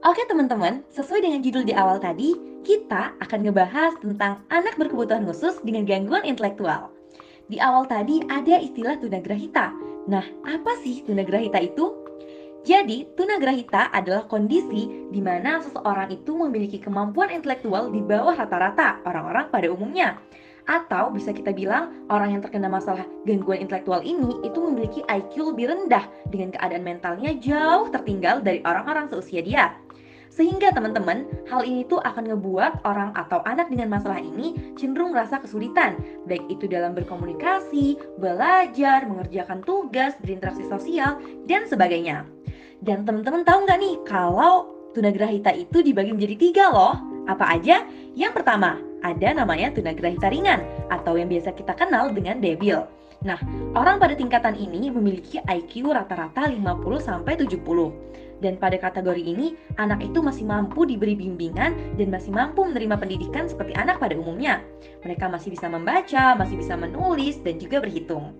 Oke teman-teman, sesuai dengan judul di awal tadi, kita akan ngebahas tentang anak berkebutuhan khusus dengan gangguan intelektual. Di awal tadi ada istilah tunagrahita. Nah, apa sih tunagrahita itu? Jadi, tunagrahita adalah kondisi di mana seseorang itu memiliki kemampuan intelektual di bawah rata-rata orang-orang pada umumnya. Atau bisa kita bilang, orang yang terkena masalah gangguan intelektual ini itu memiliki IQ lebih rendah dengan keadaan mentalnya jauh tertinggal dari orang-orang seusia dia. Sehingga teman-teman, hal ini tuh akan ngebuat orang atau anak dengan masalah ini cenderung merasa kesulitan, baik itu dalam berkomunikasi, belajar, mengerjakan tugas, berinteraksi sosial, dan sebagainya. Dan teman-teman tahu nggak nih kalau tunagrahita itu dibagi menjadi 3 loh. Apa aja? Yang pertama, ada namanya tunagrahita ringan atau yang biasa kita kenal dengan debil. Nah, orang pada tingkatan ini memiliki IQ rata-rata 50-70. Dan pada kategori ini, anak itu masih mampu diberi bimbingan dan masih mampu menerima pendidikan seperti anak pada umumnya. Mereka masih bisa membaca, masih bisa menulis, dan juga berhitung.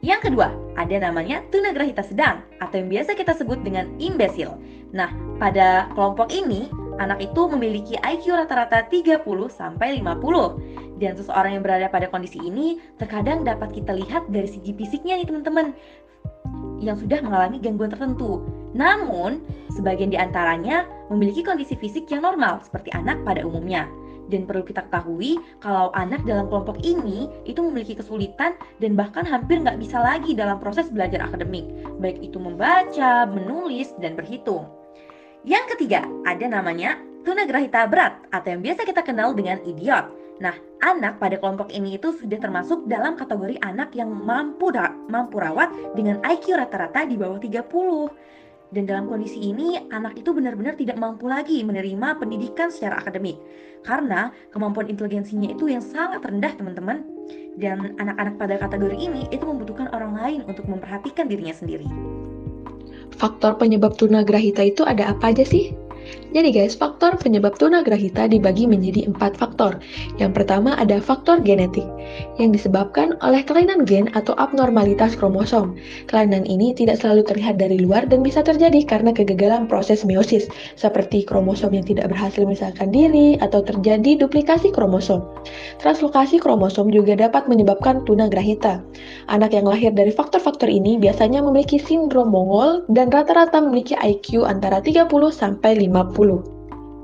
Yang kedua, ada namanya tunagrahita sedang atau yang biasa kita sebut dengan imbesil. Nah, pada kelompok ini, anak itu memiliki IQ rata-rata 30-50. Dan seseorang yang berada pada kondisi ini terkadang dapat kita lihat dari segi fisiknya nih teman-teman, yang sudah mengalami gangguan tertentu. Namun, sebagian di antaranya memiliki kondisi fisik yang normal seperti anak pada umumnya. Dan perlu kita ketahui kalau anak dalam kelompok ini itu memiliki kesulitan dan bahkan hampir nggak bisa lagi dalam proses belajar akademik, baik itu membaca, menulis, dan berhitung. Yang ketiga, ada namanya tunagrahita berat atau yang biasa kita kenal dengan idiot. Nah, anak pada kelompok ini itu sudah termasuk dalam kategori anak yang mampu rawat dengan IQ rata-rata di bawah 30. Dan dalam kondisi ini, anak itu benar-benar tidak mampu lagi menerima pendidikan secara akademik. Karena kemampuan inteligensinya itu yang sangat rendah teman-teman. Dan anak-anak pada kategori ini itu membutuhkan orang lain untuk memperhatikan dirinya sendiri. Faktor penyebab tunagrahita itu ada apa aja sih? Jadi guys, faktor penyebab tunagrahita dibagi menjadi 4 faktor. Yang pertama ada faktor genetik, yang disebabkan oleh kelainan gen atau abnormalitas kromosom. Kelainan ini tidak selalu terlihat dari luar dan bisa terjadi karena kegagalan proses meiosis, seperti kromosom yang tidak berhasil memisahkan diri atau terjadi duplikasi kromosom. Translokasi kromosom juga dapat menyebabkan tunagrahita. Anak yang lahir dari faktor-faktor ini biasanya memiliki sindrom Mongol dan rata-rata memiliki IQ antara 30-50.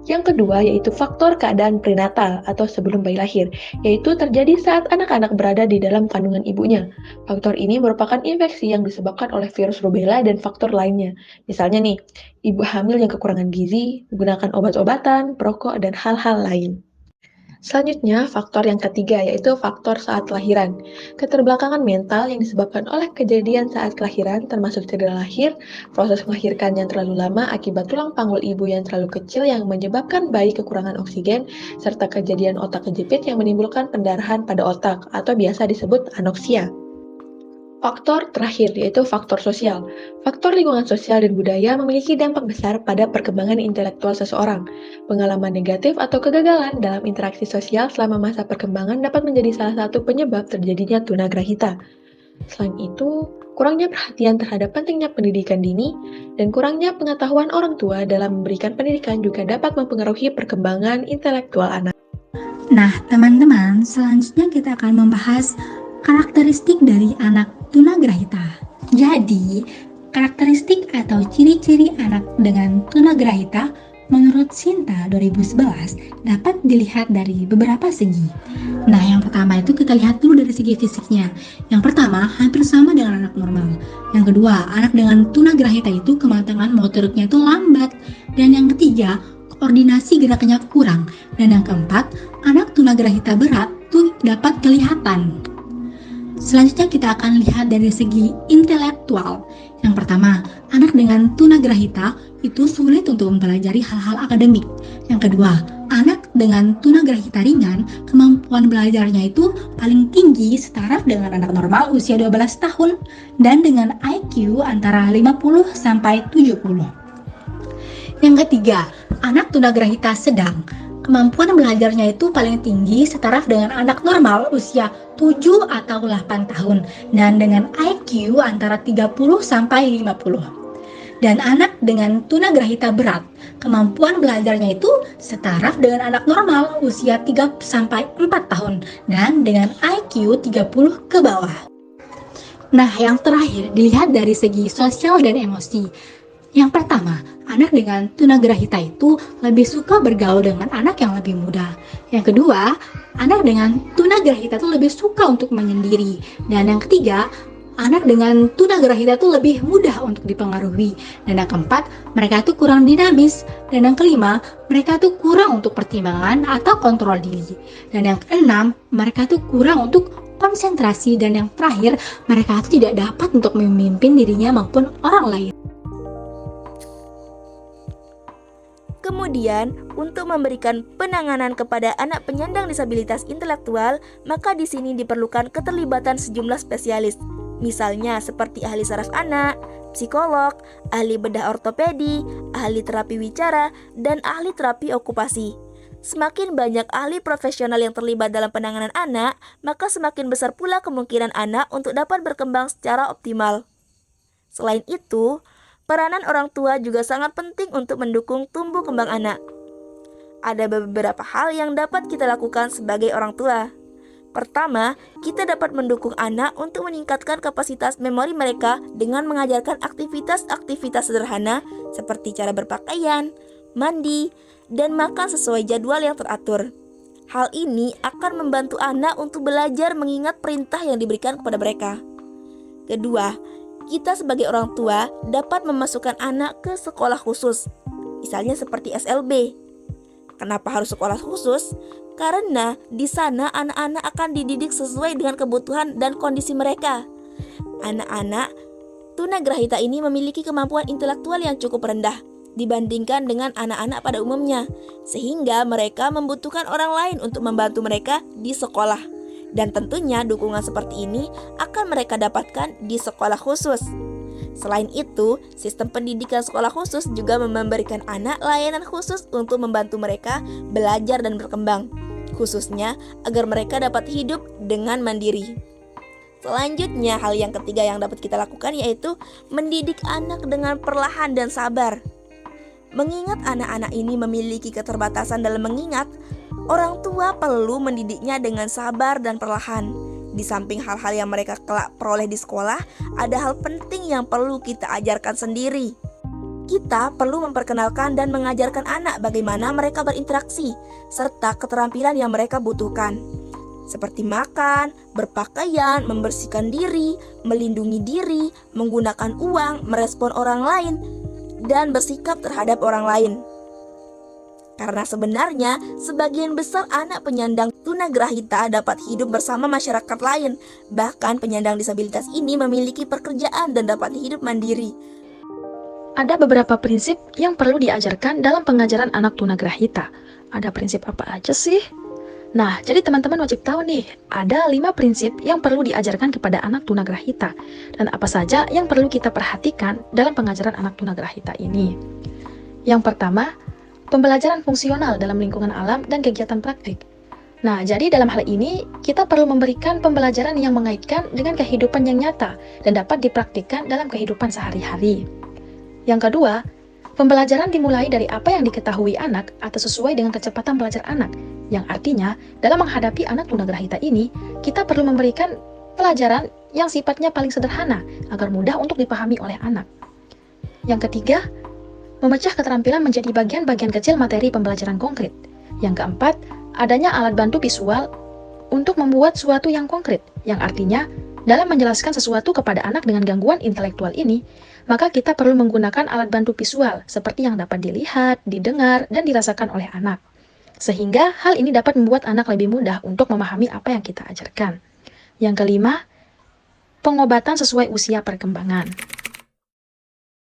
Yang kedua yaitu faktor keadaan prenatal atau sebelum bayi lahir, yaitu terjadi saat anak-anak berada di dalam kandungan ibunya. Faktor ini merupakan infeksi yang disebabkan oleh virus rubella dan faktor lainnya. Misalnya nih, ibu hamil yang kekurangan gizi, menggunakan obat-obatan, perokok, dan hal-hal lain. Selanjutnya, faktor yang ketiga yaitu faktor saat kelahiran. Keterbelakangan mental yang disebabkan oleh kejadian saat kelahiran termasuk cedera lahir, proses melahirkan yang terlalu lama akibat tulang panggul ibu yang terlalu kecil yang menyebabkan bayi kekurangan oksigen, serta kejadian otak kejepit yang menimbulkan pendarahan pada otak atau biasa disebut anoksia. Faktor terakhir yaitu faktor sosial. Faktor lingkungan sosial dan budaya memiliki dampak besar pada perkembangan intelektual seseorang. Pengalaman negatif atau kegagalan dalam interaksi sosial selama masa perkembangan dapat menjadi salah satu penyebab terjadinya tunagrahita. Selain itu, kurangnya perhatian terhadap pentingnya pendidikan dini dan kurangnya pengetahuan orang tua dalam memberikan pendidikan juga dapat mempengaruhi perkembangan intelektual anak. Nah, teman-teman, selanjutnya kita akan membahas karakteristik dari anak tunagrahita. Jadi, karakteristik atau ciri-ciri anak dengan tunagrahita menurut Sinta 2011 dapat dilihat dari beberapa segi. Nah, yang pertama itu kita lihat dulu dari segi fisiknya. Yang pertama, hampir sama dengan anak normal. Yang kedua, anak dengan tunagrahita itu kematangan motoriknya itu lambat. Dan yang ketiga, koordinasi gerakannya kurang. Dan yang keempat, anak tunagrahita berat tuh dapat kelihatan. Selanjutnya kita akan lihat dari segi intelektual. Yang pertama, anak dengan tunagrahita itu sulit untuk mempelajari hal-hal akademik. Yang kedua, anak dengan tunagrahita ringan, kemampuan belajarnya itu paling tinggi setara dengan anak normal usia 12 tahun dan dengan IQ antara 50 sampai 70. Yang ketiga, anak tunagrahita sedang. Kemampuan belajarnya itu paling tinggi setara dengan anak normal usia 7 atau 8 tahun dan dengan IQ antara 30 sampai 50. Dan anak dengan tunagrahita berat, kemampuan belajarnya itu setara dengan anak normal usia 3-4 tahun dan dengan IQ 30 ke bawah. Nah, yang terakhir dilihat dari segi sosial dan emosi. Yang pertama, anak dengan tunagrahita itu lebih suka bergaul dengan anak yang lebih muda. Yang kedua, anak dengan tunagrahita itu lebih suka untuk menyendiri. Dan yang ketiga, anak dengan tunagrahita itu lebih mudah untuk dipengaruhi. Dan yang keempat, mereka itu kurang dinamis. Dan yang kelima, mereka itu kurang untuk pertimbangan atau kontrol diri. Dan yang keenam, mereka itu kurang untuk konsentrasi. Dan yang terakhir, mereka itu tidak dapat untuk memimpin dirinya maupun orang lain. Kemudian, untuk memberikan penanganan kepada anak penyandang disabilitas intelektual, maka di sini diperlukan keterlibatan sejumlah spesialis. Misalnya seperti ahli saraf anak, psikolog, ahli bedah ortopedi, ahli terapi wicara, dan ahli terapi okupasi. Semakin banyak ahli profesional yang terlibat dalam penanganan anak, maka semakin besar pula kemungkinan anak untuk dapat berkembang secara optimal. Selain itu, peranan orang tua juga sangat penting untuk mendukung tumbuh kembang anak. Ada beberapa hal yang dapat kita lakukan sebagai orang tua. Pertama, kita dapat mendukung anak untuk meningkatkan kapasitas memori mereka dengan mengajarkan aktivitas-aktivitas sederhana seperti cara berpakaian, mandi, dan makan sesuai jadwal yang teratur. Hal ini akan membantu anak untuk belajar mengingat perintah yang diberikan kepada mereka. Kedua, kita sebagai orang tua dapat memasukkan anak ke sekolah khusus, misalnya seperti SLB. Kenapa harus sekolah khusus? Karena di sana anak-anak akan dididik sesuai dengan kebutuhan dan kondisi mereka. Anak-anak tunagrahita ini memiliki kemampuan intelektual yang cukup rendah dibandingkan dengan anak-anak pada umumnya, sehingga mereka membutuhkan orang lain untuk membantu mereka di sekolah. Dan tentunya dukungan seperti ini akan mereka dapatkan di sekolah khusus. Selain itu, sistem pendidikan sekolah khusus juga memberikan anak layanan khusus untuk membantu mereka belajar dan berkembang, khususnya agar mereka dapat hidup dengan mandiri. Selanjutnya, hal yang ketiga yang dapat kita lakukan yaitu mendidik anak dengan perlahan dan sabar. Mengingat anak-anak ini memiliki keterbatasan dalam mengingat, orang tua perlu mendidiknya dengan sabar dan perlahan. Di samping hal-hal yang mereka kelak peroleh di sekolah, ada hal penting yang perlu kita ajarkan sendiri. Kita perlu memperkenalkan dan mengajarkan anak bagaimana mereka berinteraksi, serta keterampilan yang mereka butuhkan. Seperti makan, berpakaian, membersihkan diri, melindungi diri, menggunakan uang, merespon orang lain, dan bersikap terhadap orang lain. Karena sebenarnya sebagian besar anak penyandang tunagrahita dapat hidup bersama masyarakat lain. Bahkan penyandang disabilitas ini memiliki pekerjaan dan dapat hidup mandiri. Ada beberapa prinsip yang perlu diajarkan dalam pengajaran anak tunagrahita. Ada prinsip apa aja sih? Nah, jadi teman-teman wajib tahu nih, ada 5 prinsip yang perlu diajarkan kepada anak tunagrahita. Dan apa saja yang perlu kita perhatikan dalam pengajaran anak tunagrahita ini. Yang pertama, pembelajaran fungsional dalam lingkungan alam dan kegiatan praktik. Nah, jadi dalam hal ini, kita perlu memberikan pembelajaran yang mengaitkan dengan kehidupan yang nyata dan dapat dipraktikkan dalam kehidupan sehari-hari. Yang kedua, pembelajaran dimulai dari apa yang diketahui anak atau sesuai dengan kecepatan belajar anak, yang artinya dalam menghadapi anak tunagrahita ini, kita perlu memberikan pelajaran yang sifatnya paling sederhana agar mudah untuk dipahami oleh anak. Yang ketiga, memecah keterampilan menjadi bagian-bagian kecil materi pembelajaran konkret. Yang keempat, adanya alat bantu visual untuk membuat sesuatu yang konkret, yang artinya dalam menjelaskan sesuatu kepada anak dengan gangguan intelektual ini, maka kita perlu menggunakan alat bantu visual seperti yang dapat dilihat, didengar, dan dirasakan oleh anak. Sehingga hal ini dapat membuat anak lebih mudah untuk memahami apa yang kita ajarkan. Yang kelima, pengobatan sesuai usia perkembangan.